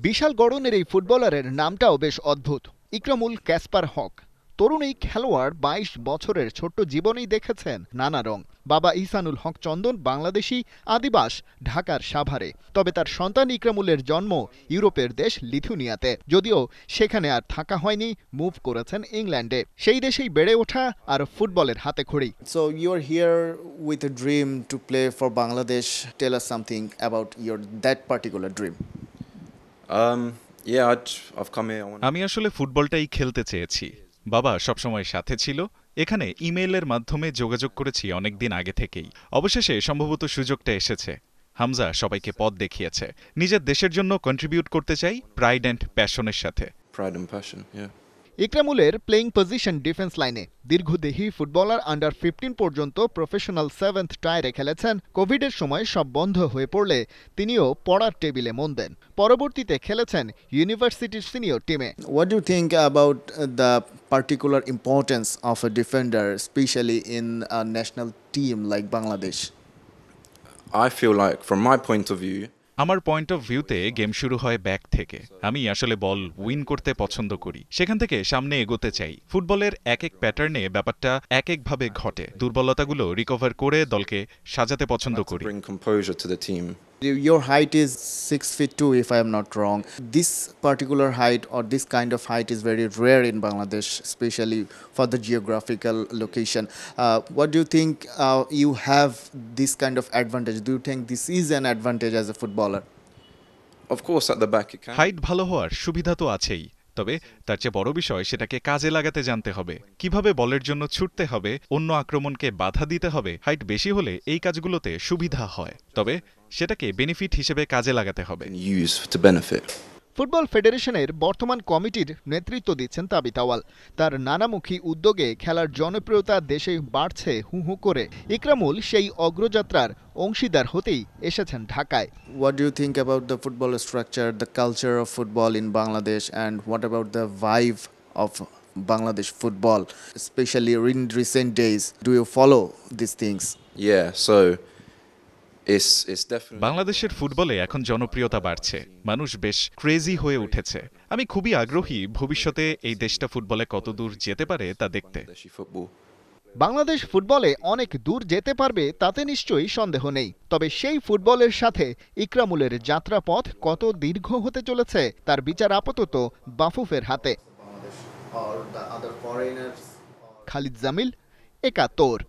বিশাল গড়নের এই ফুটবলারের নামটাও বেশ অদ্ভুত, ইকরামুল ক্যাসপার হক। তরুণ এই খেলোয়াড় ২২ বছরের ছোট্ট জীবনেই দেখেছেন নানা রং। বাবা ইহসানুল হক চন্দন বাংলাদেশি, আদিবাস, ঢাকার সাভারে। তবে তার সন্তান ইকরামুলের জন্ম ইউরোপের দেশ লিথুনিয়াতে, যদিও সেখানে আর থাকা হয়নি, মুভ করেছেন ইংল্যান্ডে। সেই দেশেই বেড়ে ওঠা আর ফুটবলের হাতেখড়ি। So you're here with a dream to play for Bangladesh. Tell us something about that particular dream. Yeah, I've come here. আমি আসলে ফুটবলটাই খেলতে চেয়েছি। বাবা সবসময় সাথে ছিল। এখানে ইমেইলের মাধ্যমে যোগাযোগ করেছি অনেকদিন আগে থেকেই। অবশেষে সম্ভবত সুযোগটা এসেছে। হামজা সবাইকে পথ দেখিয়েছে। নিজের দেশের জন্য কন্ট্রিবিউট করতে চাই প্রাইড অ্যান্ড প্যাশনের সাথে। Pride and passion, yeah. ইকরামুলের প্লেইং পজিশন ডিফেন্স লাইনে। দীর্ঘদেহী ফুটবলার আন্ডার 15 পর্যন্ত প্রফেশনাল 7th টায়ারে খেলেছেন। কোভিডের সময় সব বন্ধ হয়ে পড়লে তিনিও পড়ার টেবিলে মন দেন। পরবর্তীতে খেলেছেন ইউনিভার্সিটির সিনিয়র টিমে। What do you think about the particular importance of a defender, especially in a national team like Bangladesh? I feel like, from my point of view, আমার পয়েন্ট অফ ভিউতে গেম শুরু হয় ব্যাক থেকে। আমি আসলে বল win করতে পছন্দ করি, সেখান থেকে সামনে এগোতে চাই। ফুটবলের এক এক প্যাটার্নে ব্যাপারটা এক একভাবে ঘটে। দুর্বলতাগুলো রিকভার করে দলকে সাজাতে পছন্দ করি। bring composure to the team. Your height is 6'2", if I am not wrong. This particular height or this kind of height is very rare in Bangladesh, especially for the geographical location. What do you think you have this kind of advantage? Do you think this is an advantage as a footballer? Of course, at the back it can. Height ভালো হওয়ার সুবিধা তো আছেই, তবে তার চেয়ে বড় বিষয় সেটাকে কাজে লাগাতে জানতে হবে। কিভাবে বলের জন্য ছুটতে হবে, অন্য আক্রমণকে বাধা দিতে হবে। হাইট বেশি হলে এই কাজগুলোতে সুবিধা হয়, তবে সেটাকে বেনিফিট হিসেবে কাজে লাগাতে হবে। Use to benefit. ফুটবল ফেডারেশনের বর্তমান কমিটির নেতৃত্ব দিচ্ছেন তাবিত আউয়াল। তার নানামুখী উদ্যোগে খেলার জনপ্রিয়তা দেশে বাড়ছে হু হু করে। ইকরামুল সেই অগ্রযাত্রার অংশীদার হতেই এসেছেন ঢাকায়। What do you think about the football structure, the culture of football in Bangladesh, and what about the vibe of Bangladesh football, especially in recent days? Do you follow these things? Yeah, so it's definitely. বাংলাদেশের ফুটবলে এখন জনপ্রিয়তা বাড়ছে, মানুষ বেশ crazy হয়ে উঠেছে। আমি খুবই আগ্রহী ভবিষ্যতে এই দেশটা ফুটবলে কতদূর যেতে পারে তা দেখতে। Bangladeshi football. বাংলাদেশ ফুটবলে অনেক দূর যেতে পারবে তাতে নিশ্চয়ই সন্দেহ নেই, তবে সেই ফুটবলের সাথে ইকরামুলের যাত্রাপথ কত দীর্ঘ হতে চলেছে তার বিচার আপাতত বাফুফের হাতে। খালিদ জামিল, একাত্তর।